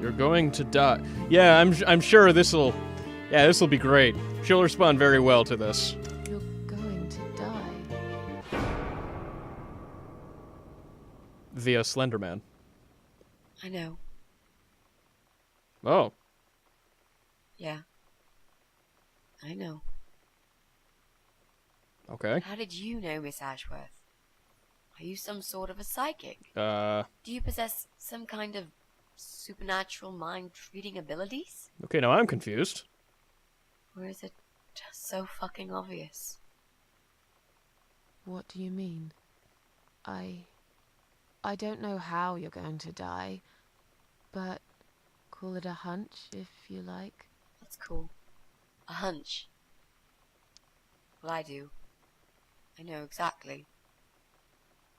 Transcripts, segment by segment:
You're going to die. Yeah, I'm sure this'll be great. She'll respond very well to this. You're going to die. Via Slender Man. I know. Oh. Yeah. I know. Okay. How did you know, Miss Ashworth? Are you some sort of a psychic? Uh. Do you possess some kind of supernatural mind-reading abilities? Okay, now I'm confused. Or is it just so fucking obvious? What do you mean? I don't know how you're going to die, but call it a hunch if you like. That's cool. A hunch. Well, I do. I know exactly.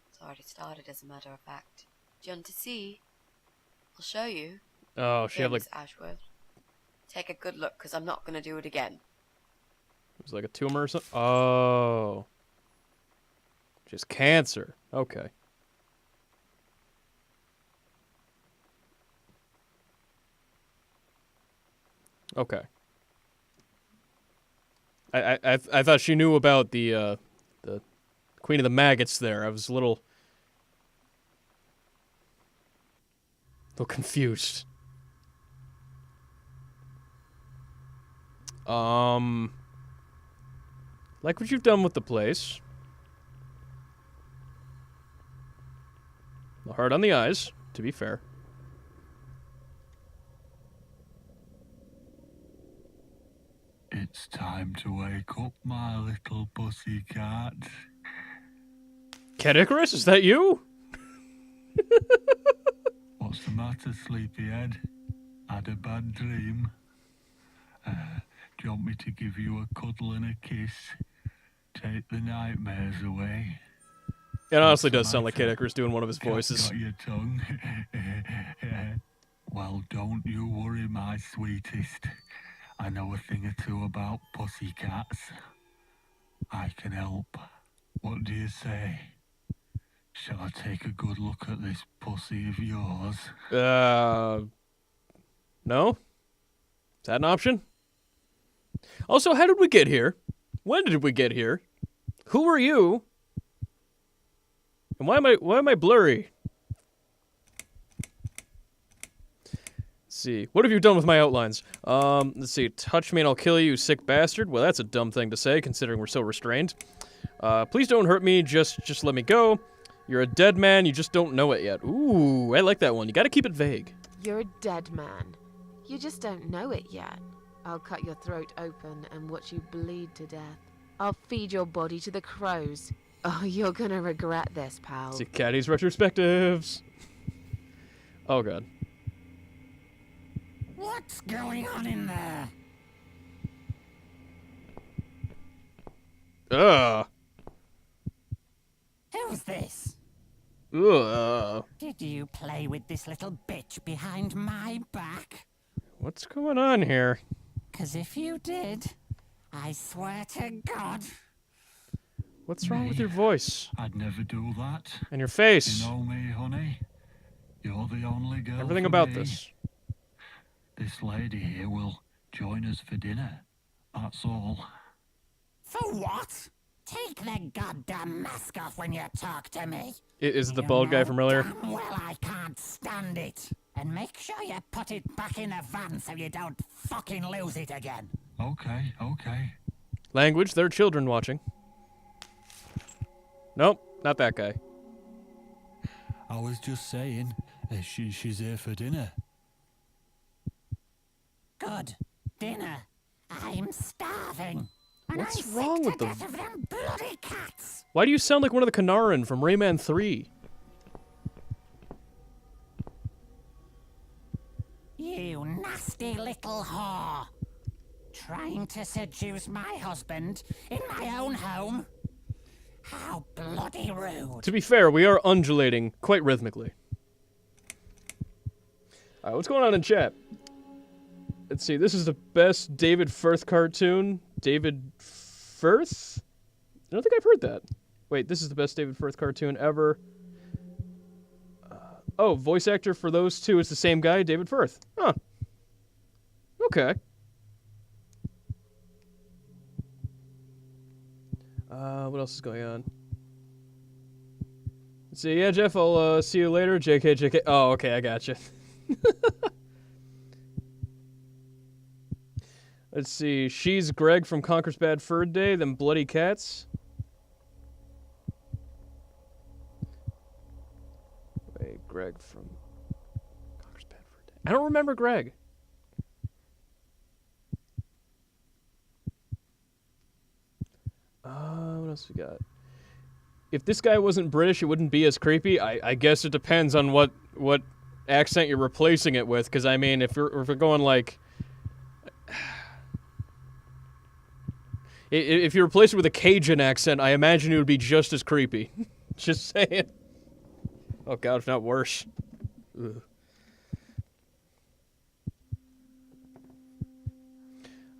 It's already started, as a matter of fact. Do you want to see? I'll show you. Oh, she had like... Miss Ashworth. Take a good look, because I'm not going to do it again. It was like a tumor or something? Oh. Just cancer. Okay. Okay. I thought she knew about the Queen of the Maggots there. I was a little confused. Like what you've done with the place. Hard on the eyes, to be fair. It's time to wake up, my little pussycat. Cat Icarus, is that you? What's the matter, sleepyhead? Had a bad dream? Do you want me to give you a cuddle and a kiss? Take the nightmares away? It honestly does sound like Cat Icarus doing one of his voices. Got your tongue? Well, don't you worry, my sweetest. I know a thing or two about pussycats. I can help. What do you say? Shall I take a good look at this pussy of yours? No? Is that an option? Also, how did we get here? When did we get here? Who are you? And why am I blurry? Let's see. What have you done with my outlines? Let's see. Touch me and I'll kill you, you sick bastard. Well, that's a dumb thing to say, considering we're so restrained. Please don't hurt me. Just let me go. You're a dead man. You just don't know it yet. Ooh, I like that one. You gotta keep it vague. You're a dead man. You just don't know it yet. I'll cut your throat open and watch you bleed to death. I'll feed your body to the crows. Oh, you're gonna regret this, pal. See Caddy's retrospectives. Oh, God. What's going on in there? Ugh. Who's this? Ugh. Did you play with this little bitch behind my back? What's going on here? 'Cause if you did, I swear to God. What's wrong with your voice? I'd never do that. And your face? You know me, honey. You're the only girl. Everything for about me. this. This lady here will join us for dinner. That's all. For what? Take the goddamn mask off when you talk to me. Is it the You bald guy know from earlier? damn well I can't stand it. And make sure you put it back in the van so you don't fucking lose it again. Okay, okay. Language, there are children watching. Nope, not that guy. I was just saying, she's here for dinner. Good. Dinner. I'm starving. And What's I'm wrong sick with to them? death of them bloody cats. Why do you sound like one of the Kanaran from Rayman 3? You nasty little whore. Trying to seduce my husband in my own home? How bloody rude. To be fair, we are undulating quite rhythmically. Alright, what's going on in chat? Let's see, this is the best David Firth cartoon. David Firth? I don't think I've heard that. Wait, this is the best David Firth cartoon ever. Oh, voice actor for those two is the same guy, David Firth. Huh. Okay. What else is going on? Let's see, yeah, Jeff, I'll see you later. JK. Oh, okay, I gotcha. Let's see, she's Greg from Conker's Bad Fur Day, then Bloody Cats. Wait, Greg from Conker's Bad Fur Day. I don't remember Greg. What else we got? If this guy wasn't British, it wouldn't be as creepy. I guess it depends on what accent you're replacing it with. Because I mean, if we're going like, if you replace it with a Cajun accent, I imagine it would be just as creepy. Just saying. Oh God, if not worse. Ugh.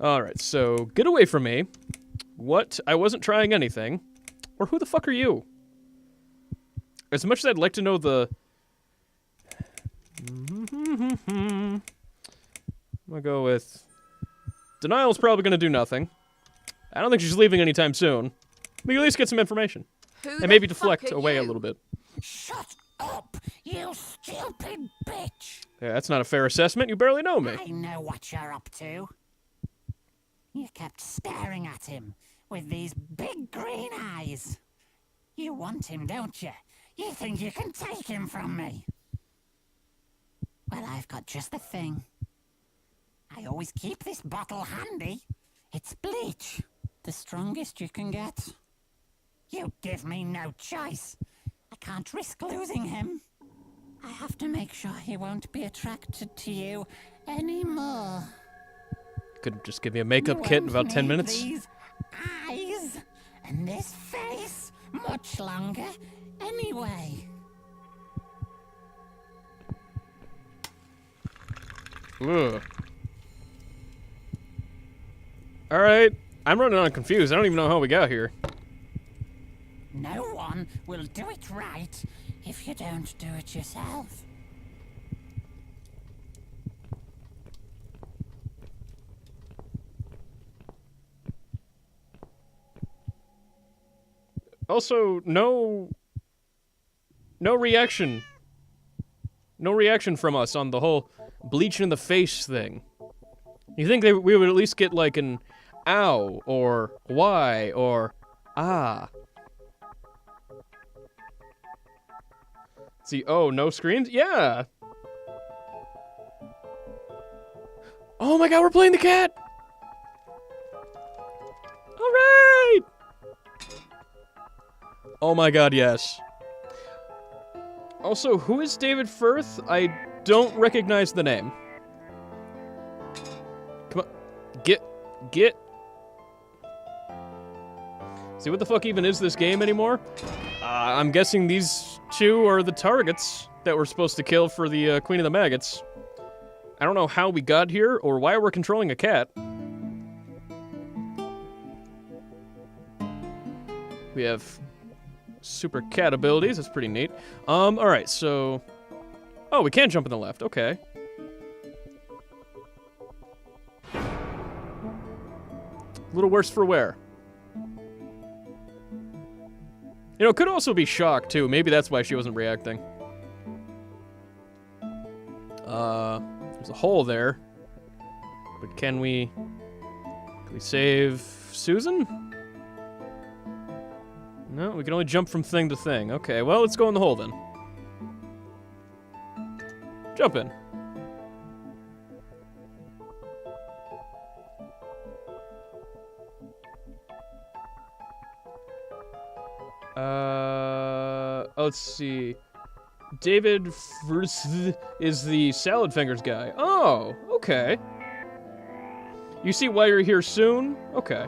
All right, so get away from me. What? I wasn't trying anything. Or who the fuck are you? As much as I'd like to know the... I'm gonna go with... Denial's probably gonna do nothing. I don't think she's leaving anytime soon. We can at least get some information. And maybe deflect away a little bit. Shut up, you stupid bitch! Yeah, that's not a fair assessment. You barely know me. I know what you're up to. You kept staring at him with these big green eyes. You want him, don't you? You think you can take him from me? Well, I've got just the thing. I always keep this bottle handy. It's bleach, the strongest you can get. You give me no choice. I can't risk losing him. I have to make sure he won't be attracted to you anymore. Could just give me a makeup kit in about 10 minutes. These eyes and this face much longer anyway. Ugh. Alright, I'm running on confused. I don't even know how we got here. No one will do it right if you don't do it yourself. Also, no reaction. No reaction from us on the whole bleach in the face thing. You think we would at least get like an ow, or why, or ah. See, oh, no screams? Yeah! Oh my god, we're playing the cat! Alright! Oh my god, yes. Also, who is David Firth? I don't recognize the name. Come on. Get. See, what the fuck even is this game anymore? I'm guessing these two are the targets that we're supposed to kill for the Queen of the Maggots. I don't know how we got here or why we're controlling a cat. We have super cat abilities. That's pretty neat. Alright, so... Oh, we can jump in the left. Okay. A little worse for wear. You know, it could also be shock, too. Maybe that's why she wasn't reacting. There's a hole there. But can we save Susan? No, we can only jump from thing to thing. Okay, well, let's go in the hole, then. Jump in. Let's see. David is the salad fingers guy. Oh, okay. You see why you're here soon? Okay.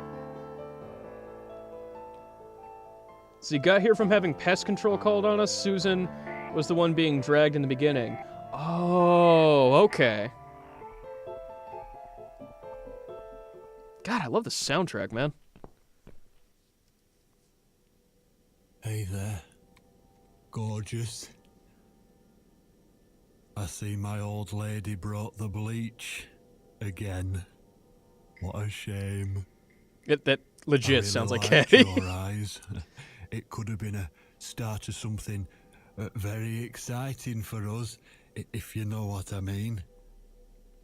So you got here from having pest control called on us. Susan was the one being dragged in the beginning. Oh, okay. God, I love the soundtrack, man. Hey there, gorgeous. I see my old lady brought the bleach again. What a shame. That I legit really sounds like liked Caddy. your eyes. It could have been a start of something very exciting for us, if you know what I mean.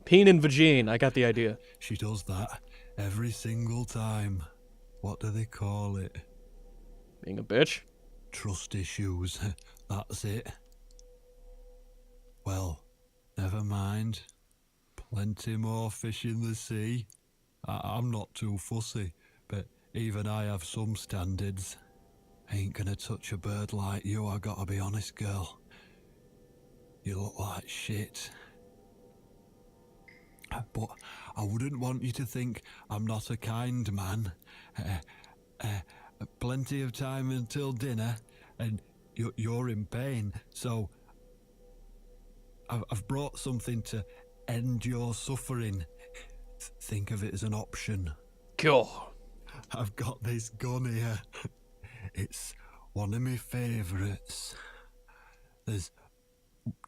Peen and vagine, I got the idea. She does that every single time. What do they call it? Being a bitch? Trust issues. That's it. Well, never mind. Plenty more fish in the sea. I'm not too fussy, but even I have some standards. Ain't gonna touch a bird like you, I gotta be honest, girl. You look like shit. But I wouldn't want you to think I'm not a kind man. Plenty of time until dinner, and you're in pain, so I've brought something to end your suffering. Think of it as an option. Cool. I've got this gun here. It's one of my favourites. There's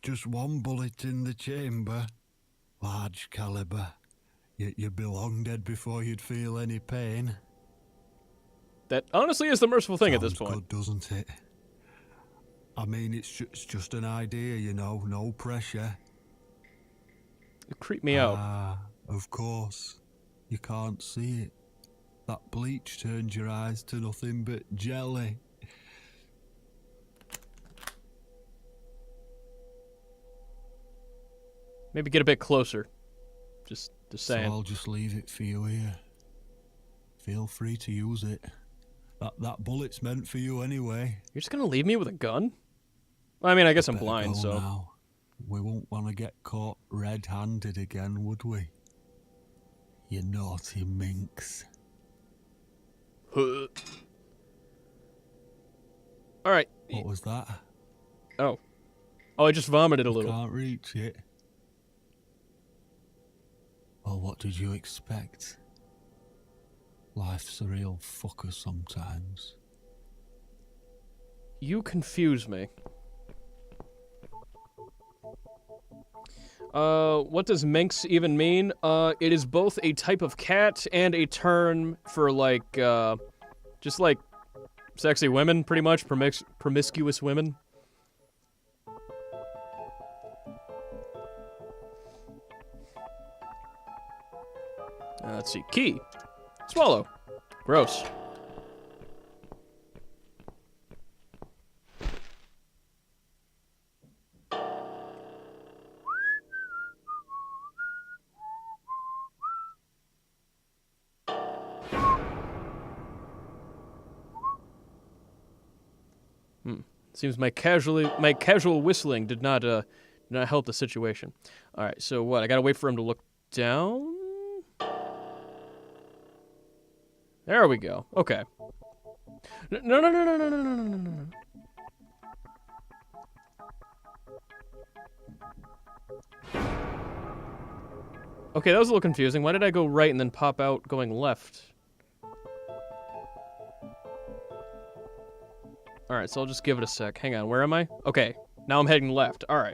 just one bullet in the chamber. Large caliber. You'd be long dead before you'd feel any pain. That honestly is the merciful thing at this Sounds point. good, doesn't it? I mean, it's just an idea, you know, no pressure. You creep me out. Ah, of course. You can't see it. That bleach turns your eyes to nothing but jelly. Maybe get a bit closer. Just So saying. I'll just leave it for you here. Feel free to use it. That bullet's meant for you anyway. You're just gonna leave me with a gun? I mean, I guess I'm Better blind, go so. now. We won't want to get caught red-handed again, would we? You naughty minx. Alright. What was that? Oh. Oh, I just vomited a You little. can't reach it. Well, what did you expect? Life's a real fucker sometimes. You confuse me. What does minx even mean? It is both a type of cat and a term for, like, just like sexy women, pretty much. Promiscuous women. Let's see. Key. Swallow. Gross. Seems my casual whistling did not help the situation. All right, so what? I gotta wait for him to look down. There we go. Okay. No. Okay, that was a little confusing. Why did I go right and then pop out going left? Alright, so I'll just give it a sec. Hang on, where am I? Okay, now I'm heading left. Alright.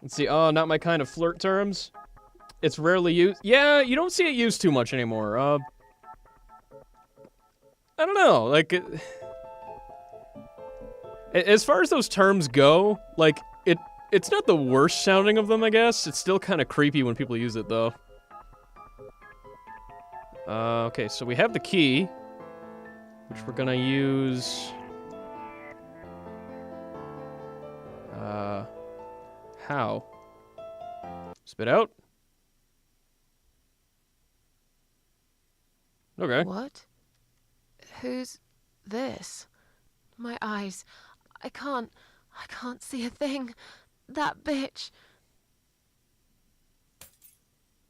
Let's see. Oh, not my kind of flirt terms. It's rarely used. Yeah, you don't see it used too much anymore. I don't know. Like, as far as those terms go, like, it's not the worst sounding of them, I guess. It's still kind of creepy when people use it, though. Okay, so we have the key, which we're gonna use. How? Spit out? Okay. What? Who's this? My eyes. I can't see a thing. That bitch.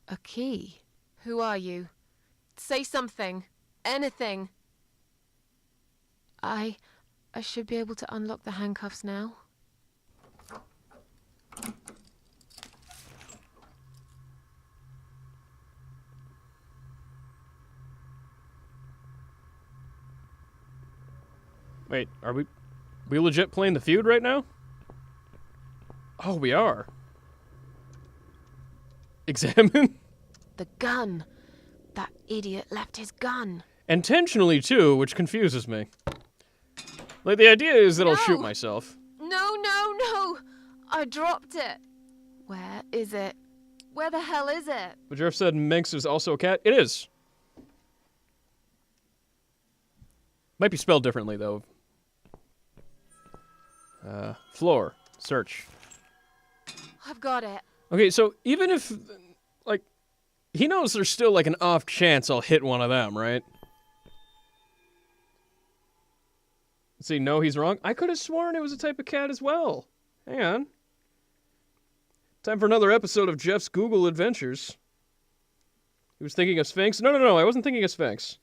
A key? Who are you? Say something. Anything. I should be able to unlock the handcuffs now. Wait, are we legit playing the feud right now? Oh, we are. Examine. The gun. That idiot left his gun. Intentionally, too, which confuses me. Like, the idea is that I'll shoot No! myself. No, no, no! I dropped it. Where is it? Where the hell is it? But Jeff said Minx is also a cat. It is. Might be spelled differently, though. Floor. Search. I've got it. Okay, so even if, like, he knows there's still, like, an off chance I'll hit one of them, right? Let's see, no, he's wrong. I could have sworn it was a type of cat as well. Hang on. Time for another episode of Jeff's Google Adventures. He was thinking of Sphinx. No, no, no, I wasn't thinking of Sphinx.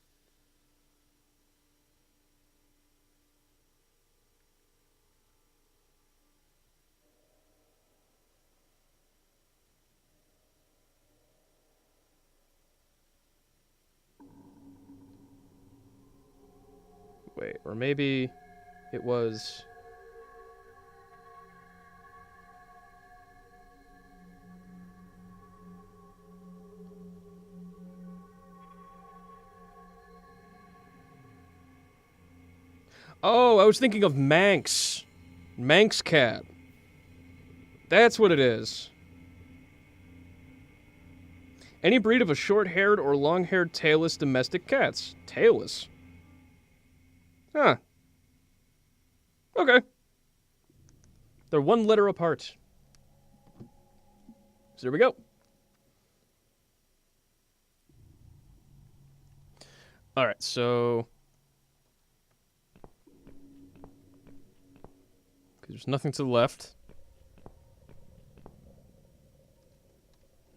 Wait, or maybe it was... Oh, I was thinking of Manx. Manx cat. That's what it is. Any breed of a short-haired or long-haired tailless domestic cats. Tailless. Huh. Okay. They're one letter apart. So there we go. Alright, so... There's nothing to the left.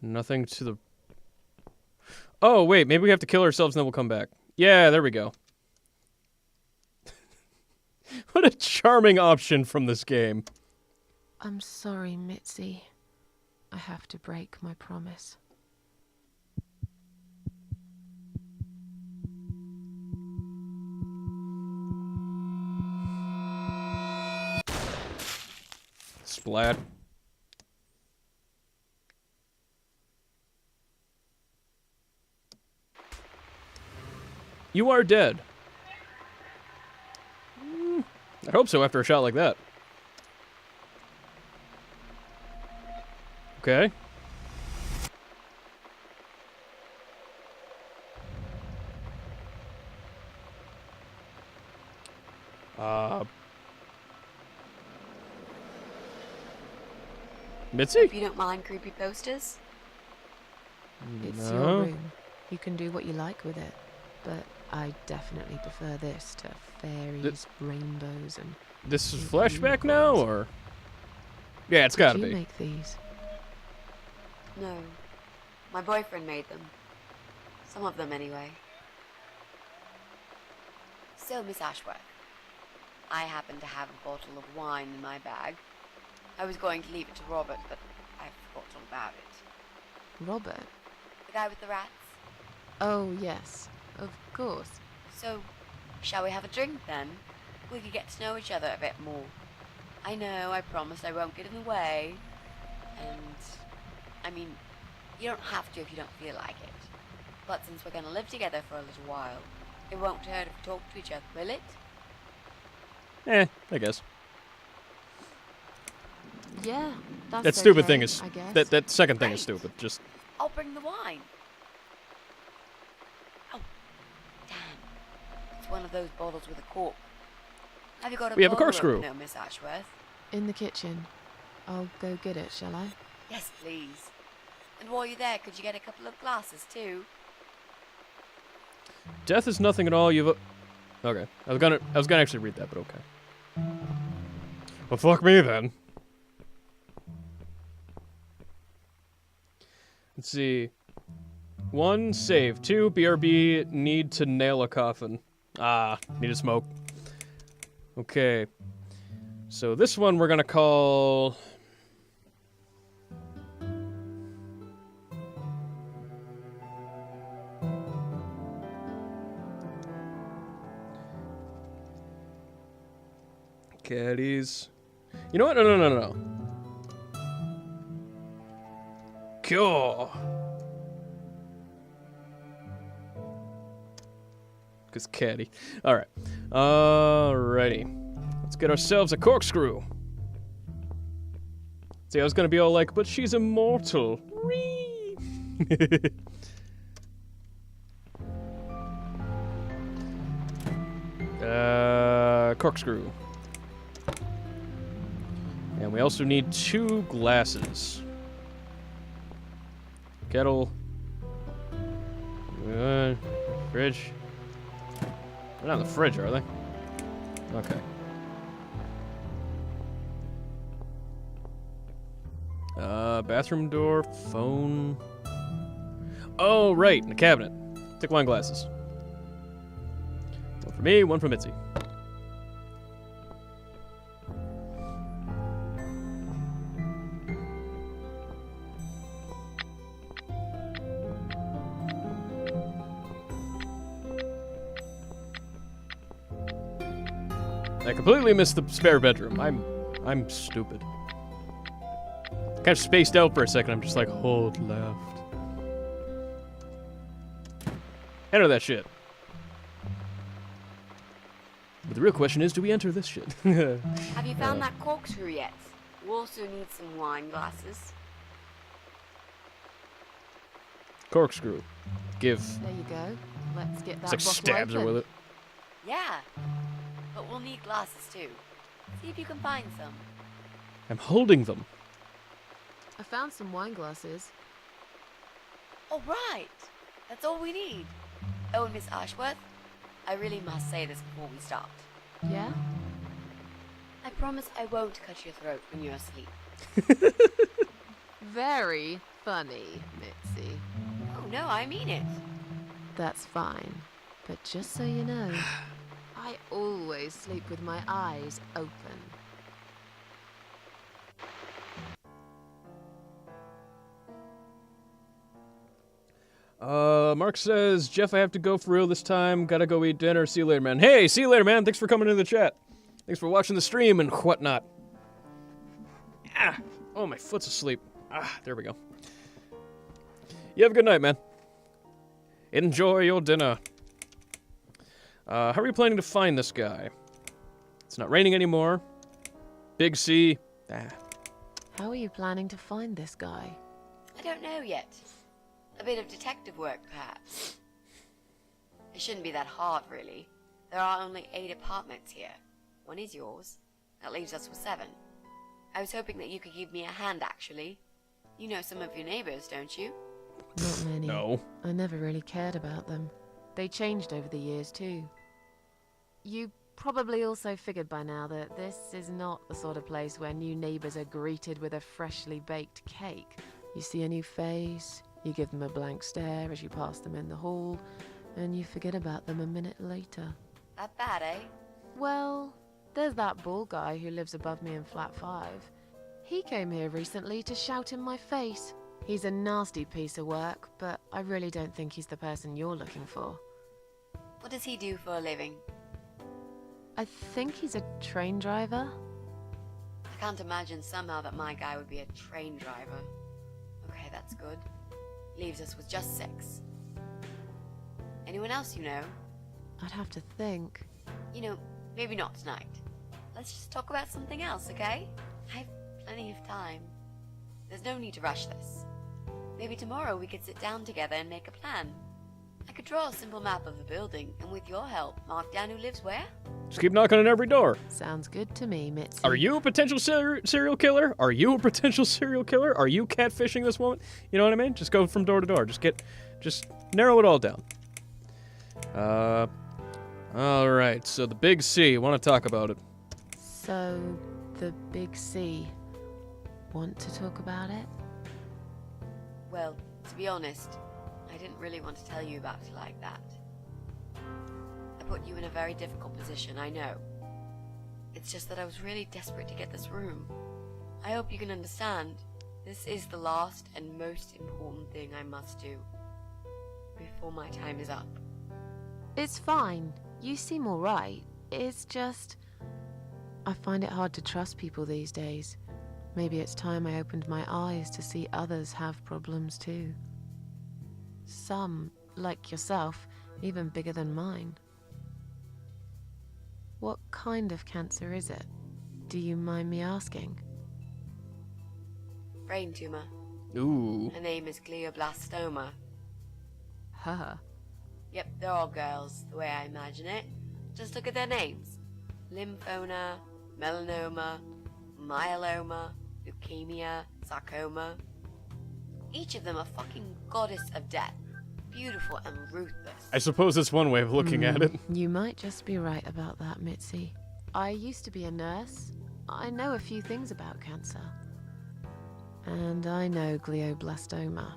Nothing to the... Oh, wait, maybe we have to kill ourselves and then we'll come back. Yeah, there we go. What a charming option from this game. I'm sorry, Mitzi. I have to break my promise. Splat. You are dead. I hope so after a shot like that. Okay. Mitzi? If you don't mind creepy posters. It's No. your room. You can do what you like with it. But I definitely prefer this to fairies, rainbows, and... This is flashback now, or? Yeah, it's gotta Did you be. make these? No. My boyfriend made them. Some of them, anyway. So, Miss Ashworth, I happen to have a bottle of wine in my bag. I was going to leave it to Robert, but I forgot all about it. Robert? The guy with the rats? Oh, yes. Of course. So, shall we have a drink then? We could get to know each other a bit more. I know, I promised I won't get in the way. And, I mean, you don't have to if you don't feel like it. But since we're gonna live together for a little while, it won't hurt if we talk to each other, will it? I guess. Yeah, that's That stupid okay, thing is... I guess. That second thing is Right. stupid. Just... I'll bring the wine. Oh, damn. It's one of those bottles with a cork. Have you got a We have a bottle corkscrew. opener, Miss Ashworth? In the kitchen. I'll go get it, shall I? Yes, please. And while you're there, could you get a couple of glasses too? Death is nothing at all. You've... Okay. I was gonna actually read that, but okay. Well, fuck me then. Let's see. 1, save. 2, BRB, need to nail a coffin. Ah, need to smoke. Okay. So this one we're gonna call... Caddies. You know what? No. Cure. Cause catty. Alright. Alrighty. Let's get ourselves a corkscrew. See, I was gonna be all like, but she's immortal. Whee! Corkscrew. And we also need 2 glasses. Kettle. Fridge. They're not in the fridge, are they? Okay. Bathroom door, phone. Oh, right, in the cabinet. Thick wine glasses. One for me, one for Mitzi. I completely missed the spare bedroom. I'm stupid. Kind of spaced out for a second. I'm just like, hold left. Enter that shit. But the real question is, do we enter this shit? Have you found that corkscrew yet? You also need some wine glasses. Corkscrew. Give. There you go. Let's get that It's like bottle stabs her open. with it. Yeah, but we'll need glasses too. See if you can find some. I'm holding them. I found some wine glasses. All right, that's all we need. Oh, and Miss Ashworth, I really must say this before we start. Yeah? I promise I won't cut your throat when you're asleep. Very funny, Mitzi. Oh no, I mean it. That's fine. But just so you know, I always sleep with my eyes open. Mark says, Jeff, I have to go for real this time. Gotta go eat dinner. See you later, man. Hey, see you later, man. Thanks for coming into the chat. Thanks for watching the stream and whatnot. Ah, oh, my foot's asleep. Ah, there we go. You have a good night, man. Enjoy your dinner. How are you planning to find this guy? It's not raining anymore. Big C. Ah. How are you planning to find this guy? I don't know yet. A bit of detective work, perhaps. It shouldn't be that hard, really. There are only 8 apartments here. 1 is yours. That leaves us with 7. I was hoping that you could give me a hand, actually. You know some of your neighbors, don't you? Not many. No. I never really cared about them. They changed over the years, too. You probably also figured by now that this is not the sort of place where new neighbors are greeted with a freshly baked cake. You see a new face, you give them a blank stare as you pass them in the hall, and you forget about them a minute later. That bad, eh? Well, there's that bald guy who lives above me in flat 5. He came here recently to shout in my face. He's a nasty piece of work, but I really don't think he's the person you're looking for. What does he do for a living? I think he's a train driver. I can't imagine somehow that my guy would be a train driver. Okay, that's good. Leaves us with just 6. Anyone else you know? I'd have to think. You know, maybe not tonight. Let's just talk about something else, okay? I have plenty of time. There's no need to rush this. Maybe tomorrow we could sit down together and make a plan. I could draw a simple map of the building, and with your help, mark down who lives where. Just keep knocking on every door. Sounds good to me, Mitzi. Are you a potential serial killer? Are you a potential serial killer? Are you catfishing this woman? You know what I mean? Just go from door to door. Just narrow it all down. All right. So the big C. Want to talk about it? So, the big C. Want to talk about it? Well, to be honest, I didn't really want to tell you about it like that. I put you in a very difficult position, I know. It's just that I was really desperate to get this room. I hope you can understand. This is the last and most important thing I must do before my time is up. It's fine. You seem alright. It's just... I find it hard to trust people these days. Maybe it's time I opened my eyes to see others have problems too. Some, like yourself, even bigger than mine. What kind of cancer is it? Do you mind me asking? Brain tumor. Ooh. Her name is glioblastoma. Her. Yep, they're all girls, the way I imagine it. Just look at their names. Lymphoma, melanoma, myeloma, leukemia, sarcoma. Each of them a fucking goddess of death. Beautiful and ruthless. I suppose that's one way of looking at it. You might just be right about that, Mitzi. I used to be a nurse. I know a few things about cancer. And I know glioblastoma.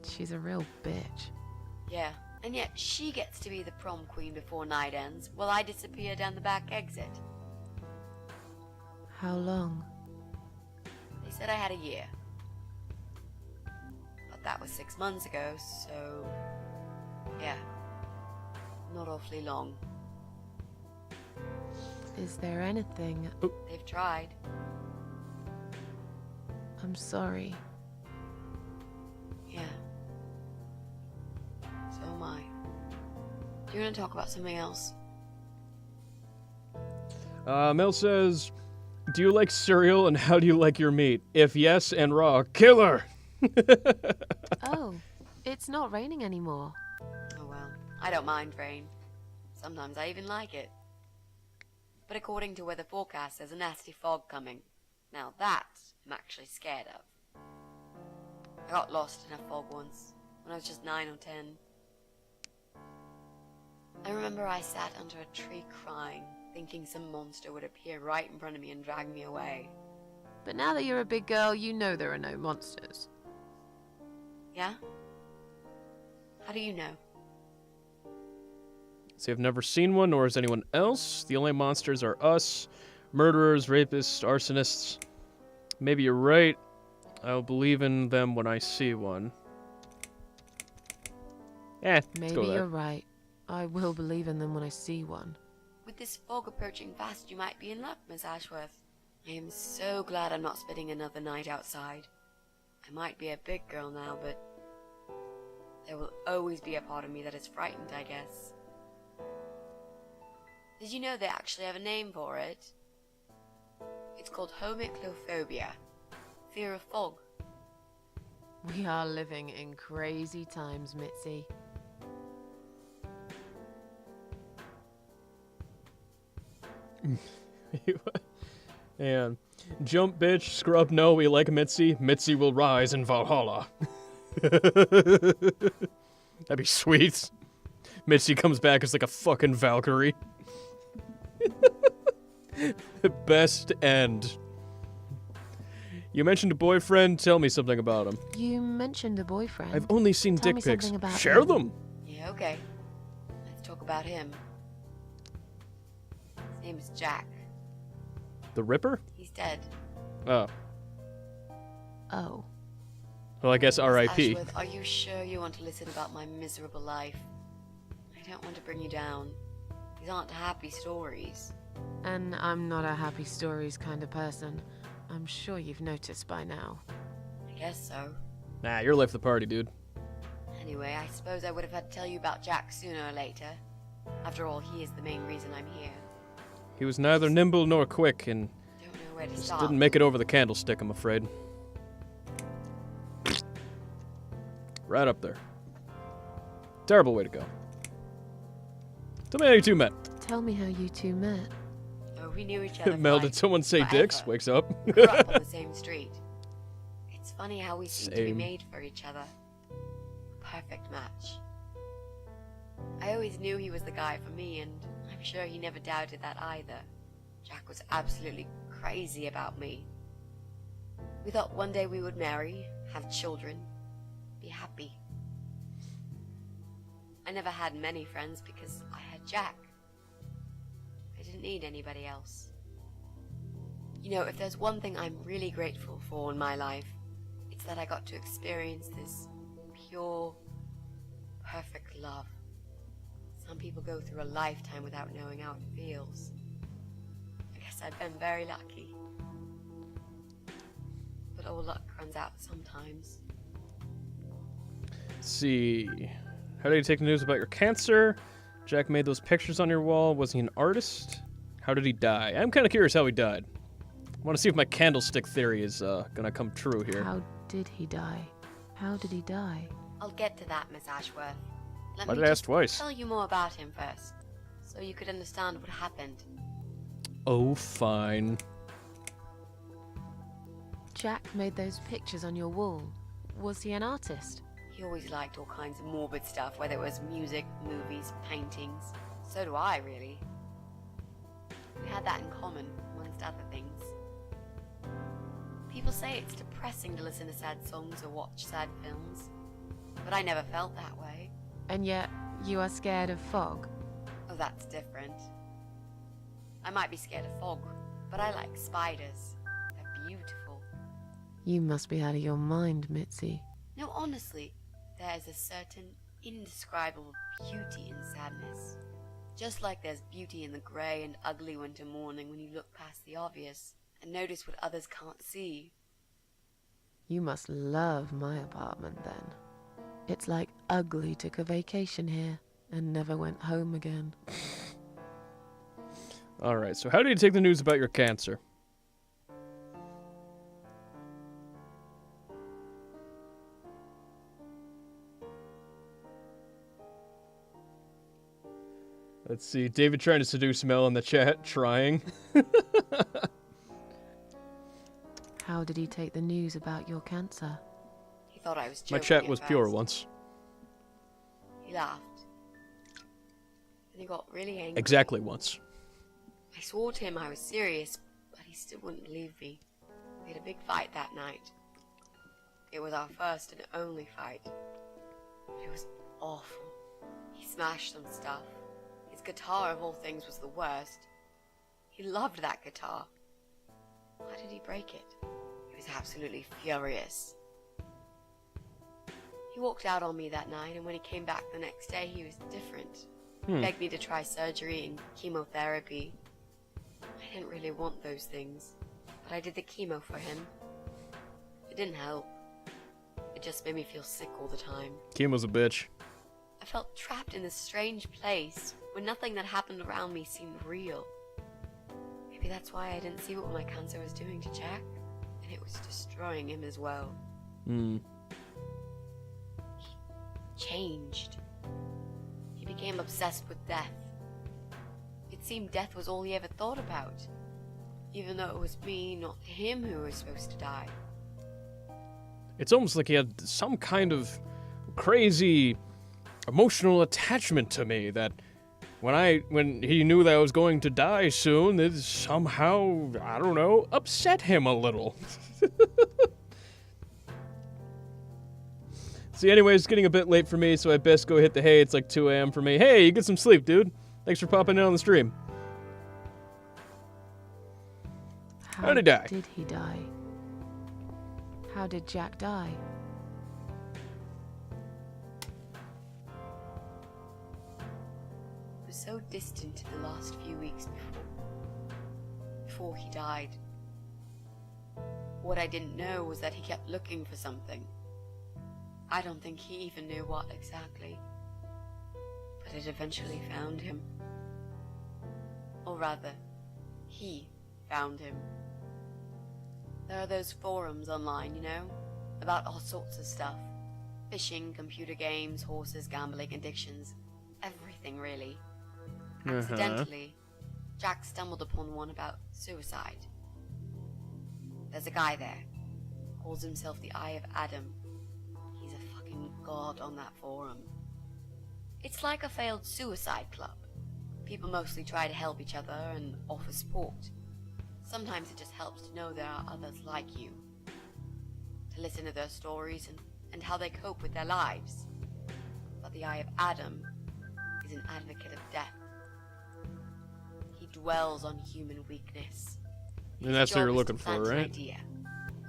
She's a real bitch. Yeah, and yet she gets to be the prom queen before night ends, while I disappear down the back exit. How long? They said I had a year. But that was 6 months ago, so... yeah. Not awfully long. Is there anything... They've tried. I'm sorry. Yeah. So am I. Do you want to talk about something else? Mel says, do you like cereal and how do you like your meat? If yes and raw, killer! Oh, it's not raining anymore. Oh well, I don't mind rain. Sometimes I even like it. But according to weather forecast, there's a nasty fog coming. Now that I'm actually scared of. I got lost in a fog once, when I was just 9 or 10. I remember I sat under a tree crying, thinking some monster would appear right in front of me and drag me away. But now that you're a big girl, you know there are no monsters. Yeah? How do you know? See, I've never seen one, nor has anyone else. The only monsters are us, murderers, rapists, arsonists. Maybe you're right. I'll believe in them when I see one. Let's Maybe go there. you're right. I will believe in them when I see one. With this fog approaching fast, you might be in luck, Miss Ashworth. I am so glad I'm not spending another night outside. I might be a big girl now, but there will always be a part of me that is frightened, I guess. Did you know they actually have a name for it? It's called homiclophobia, fear of fog. We are living in crazy times, Mitzi. And jump, bitch, scrub, no, we like Mitzi. Mitzi will rise in Valhalla. That'd be sweet. Mitzi comes back as like a fucking Valkyrie. Best end. You mentioned a boyfriend. Tell me something about him. You mentioned a boyfriend. I've only seen Tell me dick pics. something about Share him. them. Yeah, okay. Let's talk about him. His name is Jack. The Ripper? He's dead. Oh. Oh. Well, I guess Miss R.I.P. Ashworth, are you sure you want to listen about my miserable life? I don't want to bring you down. These aren't happy stories. And I'm not a happy stories kind of person. I'm sure you've noticed by now. I guess so. Nah, you're life of the party, dude. Anyway, I suppose I would have had to tell you about Jack sooner or later. After all, he is the main reason I'm here. He was neither nimble nor quick, and Don't know where to just start. didn't make it over the candlestick, I'm afraid. Right up there. Terrible way to go. Tell me how you two met. Tell me how you two met. Oh, we knew each other. Mel, for, did someone say forever. dicks? Wakes up. Grew up on the same street. It's funny how we seem to be Same. made for each other. Perfect match. I always knew he was the guy for me, and I'm sure he never doubted that either. Jack was absolutely crazy about me. We thought one day we would marry, have children, be happy. I never had many friends because I had Jack. I didn't need anybody else. You know, if there's one thing I'm really grateful for in my life, it's that I got to experience this pure, perfect love. Some people go through a lifetime without knowing how it feels. I guess I've been very lucky. But all luck runs out sometimes. Let's see. How did he take the news about your cancer? Jack made those pictures on your wall. Was he an artist? How did he die? I'm kind of curious how he died. I want to see if my candlestick theory is gonna come true here. How did he die? How did he die? I'll get to that, Miss Ashworth. Let Why me did I just ask twice? tell you more about him first, so you could understand what happened. Oh, fine. Jack made those pictures on your wall. Was he an artist? He always liked all kinds of morbid stuff, whether it was music, movies, paintings. So do I, really. We had that in common, amongst other things. People say it's depressing to listen to sad songs or watch sad films, but I never felt that way. And yet, you are scared of fog? Oh, that's different. I might be scared of fog, but I like spiders. They're beautiful. You must be out of your mind, Mitzi. No, honestly, there is a certain indescribable beauty in sadness. Just like there's beauty in the grey and ugly winter morning when you look past the obvious and notice what others can't see. You must love my apartment then. It's like Ugly took a vacation here and never went home again. Alright, so how did he take the news about your cancer? Let's see, David trying to seduce Mel in the chat, trying. How did he take the news about your cancer? He thought I was joking. My chat at was pure first. once. He laughed. Then he got really angry. Exactly once. I swore to him I was serious, but he still wouldn't believe me. We had a big fight that night. It was our first and only fight. It was awful. He smashed some stuff. His guitar, of all things, was the worst. He loved that guitar. Why did he break it? He was absolutely furious. He walked out on me that night, and when he came back the next day, he was different. He begged me to try surgery and chemotherapy. I didn't really want those things, but I did the chemo for him. It didn't help. It just made me feel sick all the time. Chemo's a bitch. I felt trapped in this strange place where nothing that happened around me seemed real. Maybe that's why I didn't see what my cancer was doing to Jack, and it was destroying him as well. He changed. He became obsessed with death. It seemed death was all he ever thought about, even though it was me, not him, who was supposed to die. It's almost like he had some kind of crazy emotional attachment to me that when he knew that I was going to die soon, it somehow, I don't know, upset him a little. See, anyway, it's getting a bit late for me, so I best go hit the hay. It's like 2 a.m. for me. Hey, you get some sleep, dude. Thanks for popping in on the stream. How did he die? Did he die? How did Jack die? It was so distant in the last few weeks before he died. What I didn't know was that he kept looking for something. I don't think he even knew what exactly, but it eventually found him. Or rather, he found him. There are those forums online, you know, about all sorts of stuff. Fishing, computer games, horses, gambling, addictions, everything really. Accidentally, Jack stumbled upon one about suicide. There's a guy there, calls himself the Eye of Adam. He's a fucking god on that forum. It's like a failed suicide club. People mostly try to help each other and offer support. Sometimes it just helps to know there are others like you. To listen to their stories and how they cope with their lives. But the Eye of Adam is an advocate of death. He dwells on human weakness. And that's what you're His job is looking to for, plant an right? idea,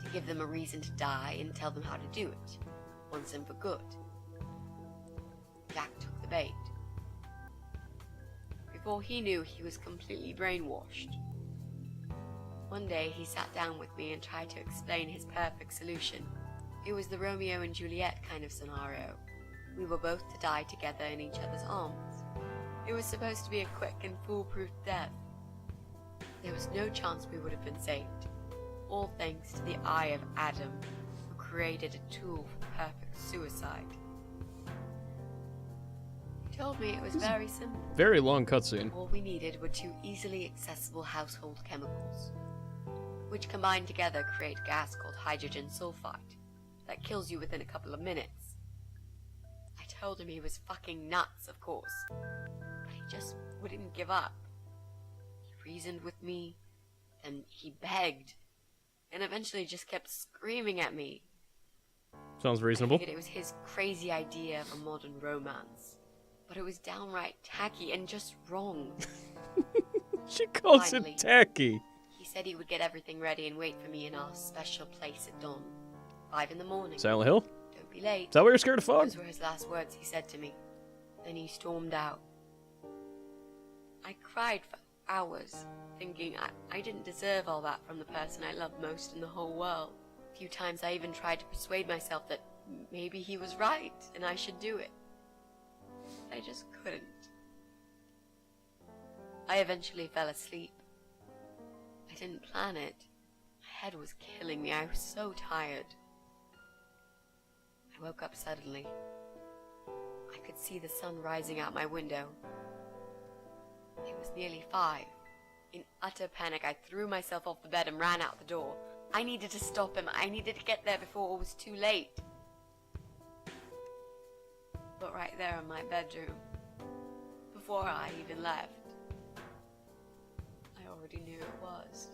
to give them a reason to die and tell them how to do it, once and for good. Jack took the bait. Before he knew, he was completely brainwashed. One day he sat down with me and tried to explain his perfect solution. It was the Romeo and Juliet kind of scenario. We were both to die together in each other's arms. It was supposed to be a quick and foolproof death. There was no chance we would have been saved. All thanks to the eye of Adam, who created a tool for perfect suicide. He told me it was very simple. Very long cutscene. All we needed were 2 easily accessible household chemicals, which combined together create a gas called hydrogen sulfide that kills you within a couple of minutes. I told him he was fucking nuts, of course, but he just wouldn't give up. He reasoned with me, and he begged, and eventually just kept screaming at me. Sounds I reasonable. figured it was his crazy idea of a modern romance, but it was downright tacky and just wrong. She calls Finally. it tacky. He said he would get everything ready and wait for me in our special place at dawn. 5 in the morning. Silent Hill? Don't be late. Is that why you're scared of fog? Those were his last words he said to me. Then he stormed out. I cried for hours, thinking I didn't deserve all that from the person I loved most in the whole world. A few times I even tried to persuade myself that maybe he was right and I should do it. But I just couldn't. I eventually fell asleep. I didn't plan it. My head was killing me. I was so tired. I woke up suddenly. I could see the sun rising out my window. It was nearly 5. In utter panic, I threw myself off the bed and ran out the door. I needed to stop him. I needed to get there before it was too late. But right there in my bedroom, before I even left, I already knew it was.